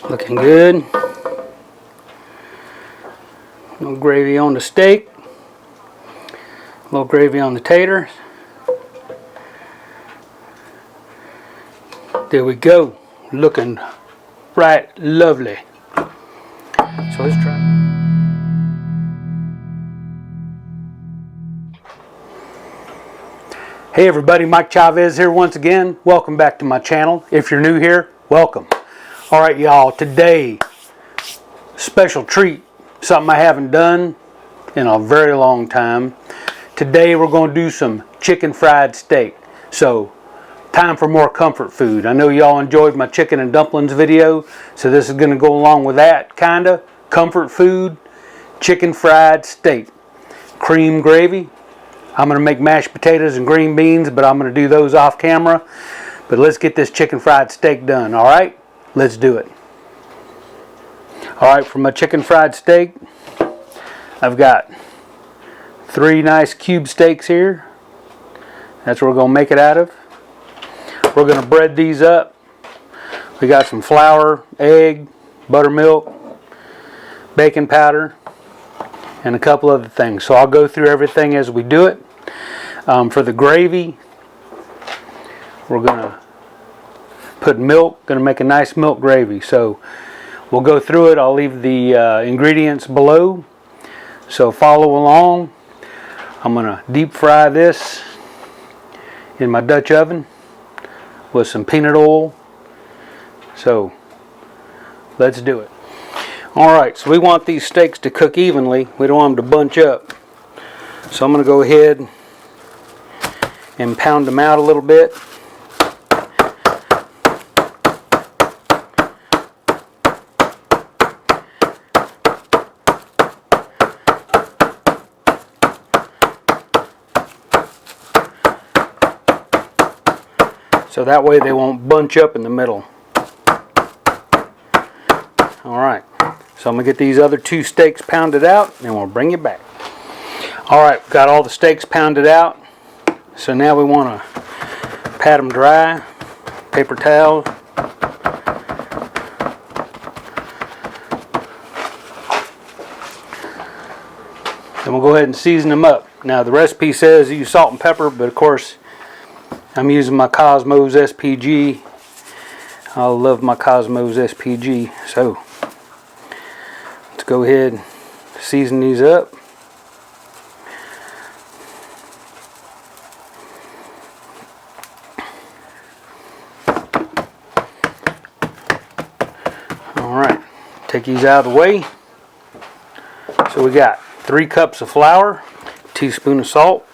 Looking good. A little gravy on the steak. A little gravy on the taters. There we go. Looking right lovely. So let's try. Hey everybody, Mike Chavez here once again. Welcome back to my channel. If you're new here, welcome. Alright y'all, today, special treat. Something I haven't done in a very long time. Today we're going to do some chicken fried steak. So, time for more comfort food. I know y'all enjoyed my chicken and dumplings video, so this is going to go along with that, kinda. Comfort food, chicken fried steak. Cream gravy. I'm going to make mashed potatoes and green beans, but I'm going to do those off camera. But let's get this chicken fried steak done, alright? Let's do it. Alright, for my chicken fried steak, I've got 3 nice cube steaks here. That's what we're going to make it out of. We're going to bread these up. We got some flour, egg, buttermilk, baking powder, and a couple other things. So I'll go through everything as we do it. For the gravy, we're going to put milk. Going to make a nice milk gravy. So we'll go through it. I'll leave the ingredients below. So follow along. I'm going to deep fry this in my Dutch oven with some peanut oil. So let's do it. Alright, so we want these steaks to cook evenly. We don't want them to bunch up. So I'm going to go ahead and pound them out a little bit. So that way they won't bunch up in the middle. Alright, so I'm going to get these other 2 steaks pounded out and we'll bring you back. Alright, got all the steaks pounded out. So now we want to pat them dry. Paper towel. Then we'll go ahead and season them up. Now the recipe says use salt and pepper, but of course I'm using my Cosmos SPG. I love my Cosmos SPG. So let's go ahead and season these up. Alright, take these out of the way. So we got 3 cups of flour, a teaspoon of salt,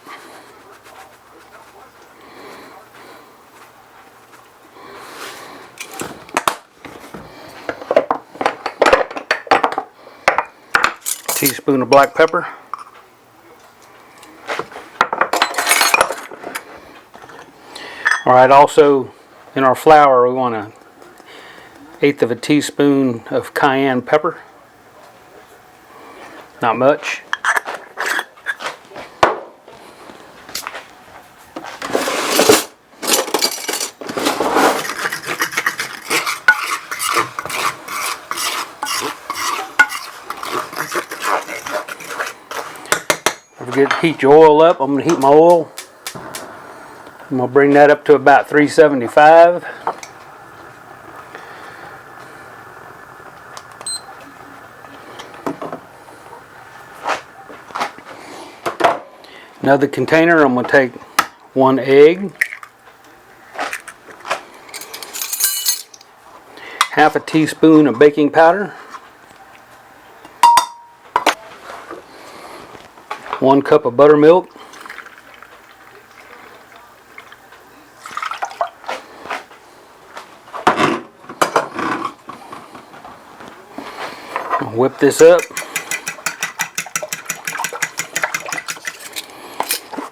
teaspoon of black pepper, alright, also in our flour we want 1/8 of a teaspoon of cayenne pepper, not much. Don't forget to heat your oil up. I'm going to heat my oil. I'm going to bring that up to about 375. Another container, I'm going to take 1 egg, 1/2 teaspoon of baking powder, 1 cup of buttermilk, I'll whip this up.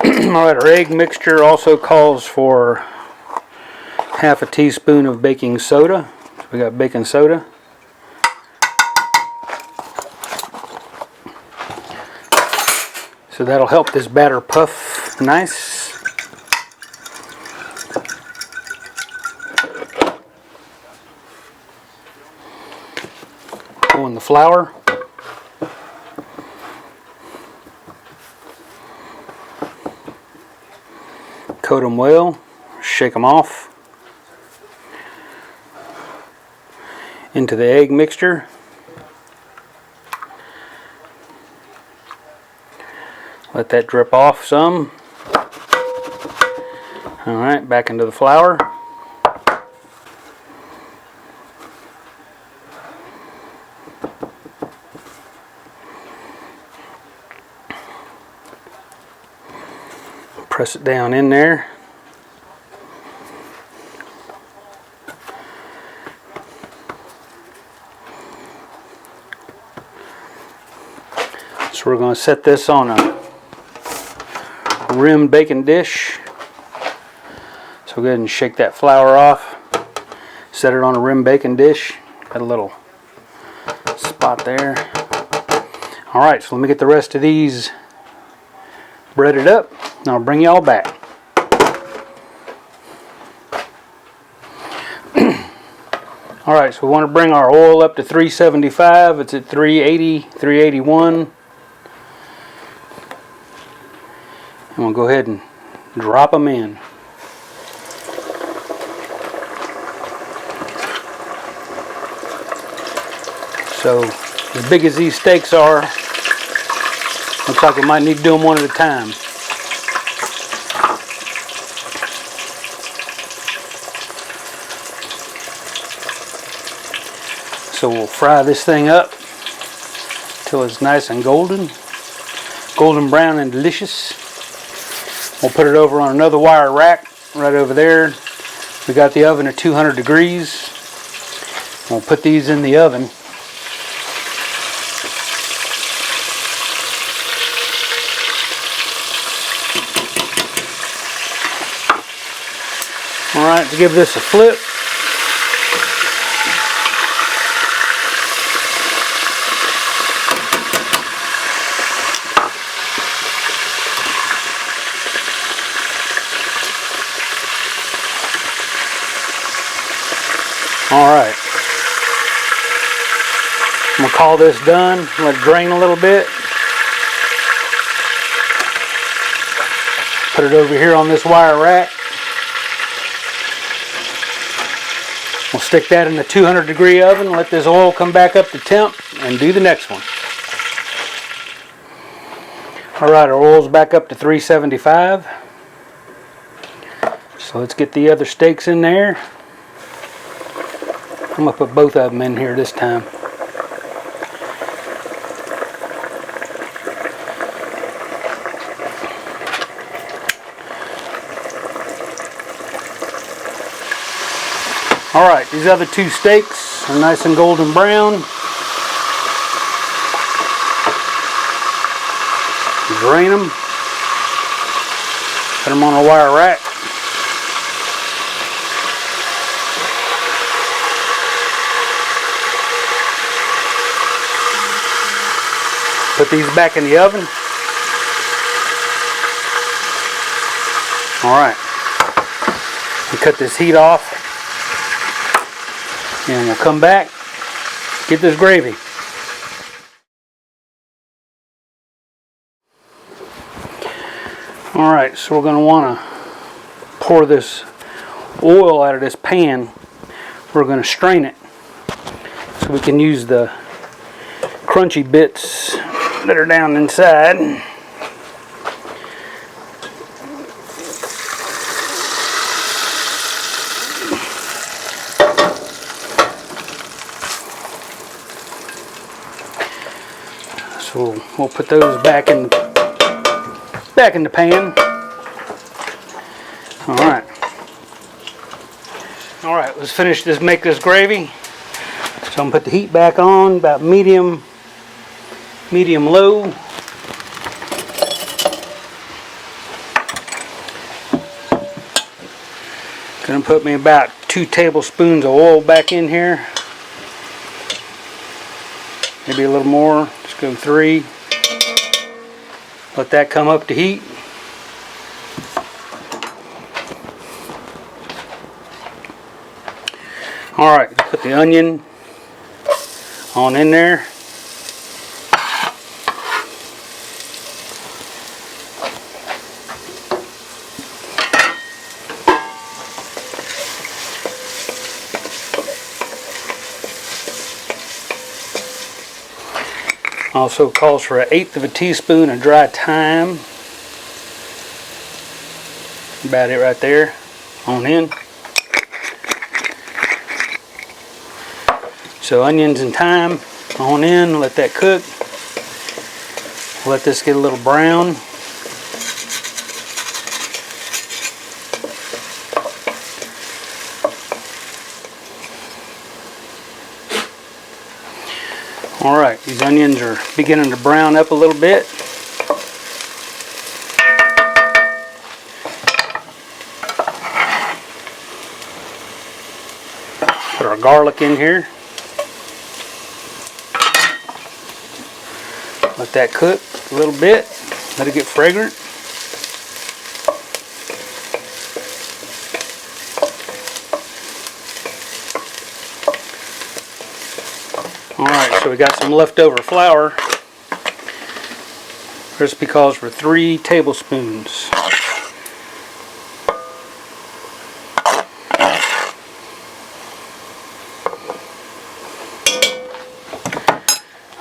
Alright, our egg mixture also calls for 1/2 teaspoon of baking soda. So we got baking soda. So that'll help this batter puff nice. Go in the flour. Coat them well. Shake them off. Into the egg mixture. Let that drip off some. Alright, back into the flour. Press it down in there. So we're going to set this on a rimmed baking dish. So go ahead and shake that flour off. Set it on a rimmed baking dish. Got a little spot there. Alright, so let me get the rest of these breaded up and I'll bring y'all back. Alright, so we want to bring our oil up to 375. It's at 380, 381. And we'll go ahead and drop them in. So, as big as these steaks are, looks like we might need to do them one at a time. So we'll fry this thing up till it's nice and golden brown and delicious. We'll put it over on another wire rack right over there. We got the oven at 200 degrees. We'll put these in the oven. Alright, to give this a flip. Alright. I'm going to call this done. Let it drain a little bit. Put it over here on this wire rack. We'll stick that in the 200 degree oven, let this oil come back up to temp, and do the next one. Alright, our oil's back up to 375. So let's get the other steaks in there. I'm going to put both of them in here this time. Alright, these other two steaks are nice and golden brown. Drain them. Put them on a wire rack. Put these back in the oven. Alright. Cut this heat off. And we'll come back, get this gravy. Alright, so we're going to want to pour this oil out of this pan. We're going to strain it so we can use the crunchy bits that are down inside. So we'll put those back in the pan. Alright. Alright, let's finish this, make this gravy. So I'm going to put the heat back on, about medium low. Gonna put me about 2 tablespoons of oil back in here. Maybe a little more. Let's go 3. Let that come up to heat. Alright, put the onion on in there. Also calls for 1/8 of a teaspoon of dry thyme. About it right there on in. So onions and thyme on in, let that cook. Let this get a little brown. Alright, these onions are beginning to brown up a little bit. Put our garlic in here. Let that cook a little bit. Let it get fragrant. Alright, so we got some leftover flour. Recipe calls for 3 tablespoons.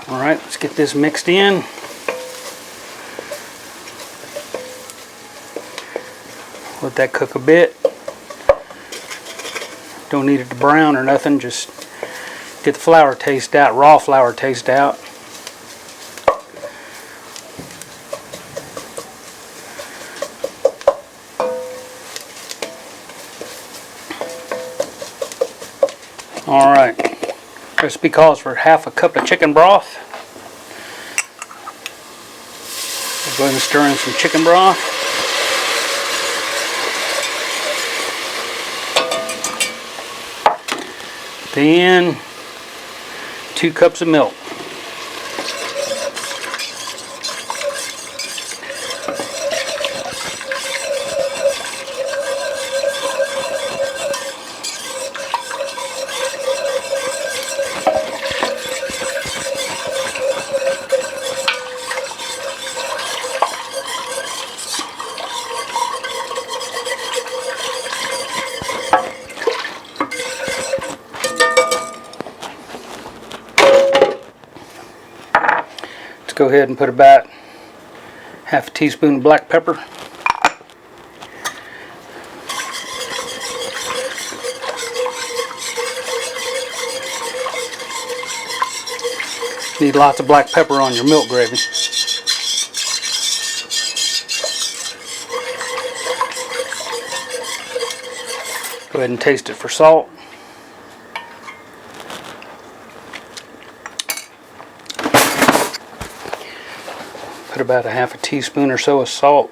Alright, let's get this mixed in. Let that cook a bit. Don't need it to brown or nothing, just get the flour taste out, raw flour taste out. Alright, recipe calls for 1/2 cup of chicken broth. We'll go ahead and stir in some chicken broth. Then 2 cups of milk. Go ahead and put about 1/2 teaspoon of black pepper. Need lots of black pepper on your milk gravy. Go ahead and taste it for salt. Put about 1/2 teaspoon or so of salt.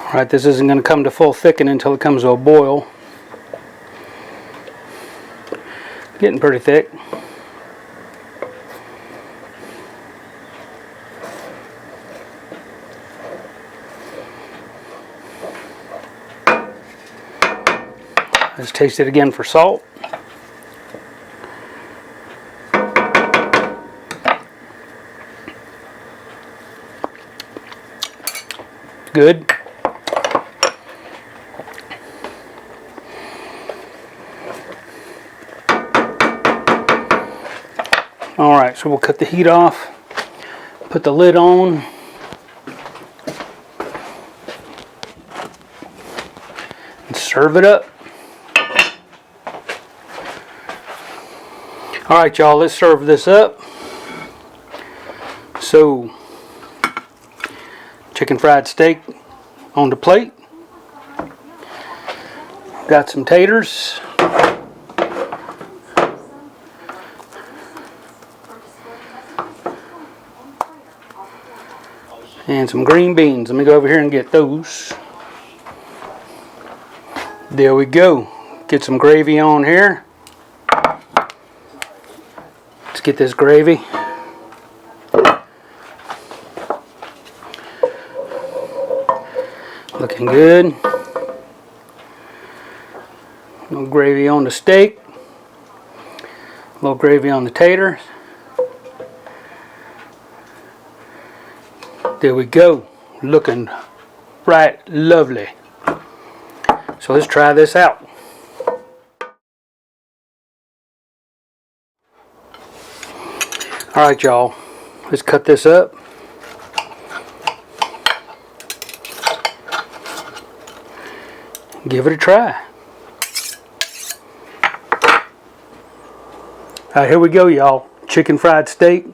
Alright, this isn't going to come to full thicken until it comes to a boil. Getting pretty thick. Let's taste it again for salt. Good. Alright, so we'll cut the heat off, put the lid on, and serve it up. Alright y'all, let's serve this up. So, chicken fried steak on the plate. Got some taters. And some green beans. Let me go over here and get those. There we go. Get some gravy on here. Let's get this gravy. Looking good. A little gravy on the steak. A little gravy on the taters. There we go. Looking right lovely. So let's try this out. Alright y'all, let's cut this up. Give it a try. Alright, here we go y'all. Chicken fried steak,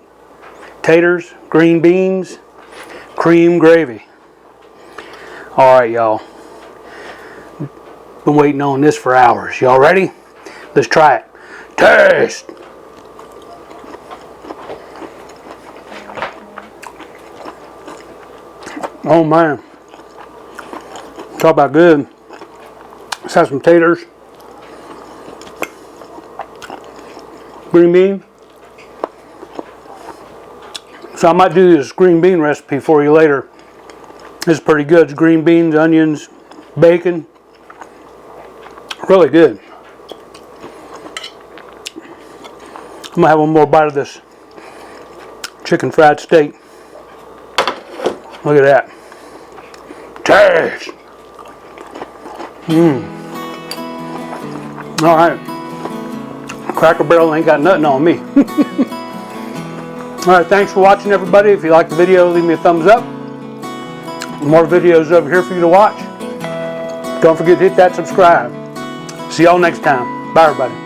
taters, green beans, cream gravy. Alright y'all. Been waiting on this for hours. Y'all ready? Let's try it. Taste! Oh man. Talk about good. Let's have some taters. Green bean. So I might do this green bean recipe for you later. It's pretty good. It's green beans, onions, bacon. Really good. I'm gonna have one more bite of this chicken fried steak. Look at that. Taste. Alright. Cracker Barrel ain't got nothing on me. Alright, thanks for watching everybody. If you liked the video, leave me a thumbs up. More videos over here for you to watch. Don't forget to hit that subscribe. See y'all next time. Bye everybody.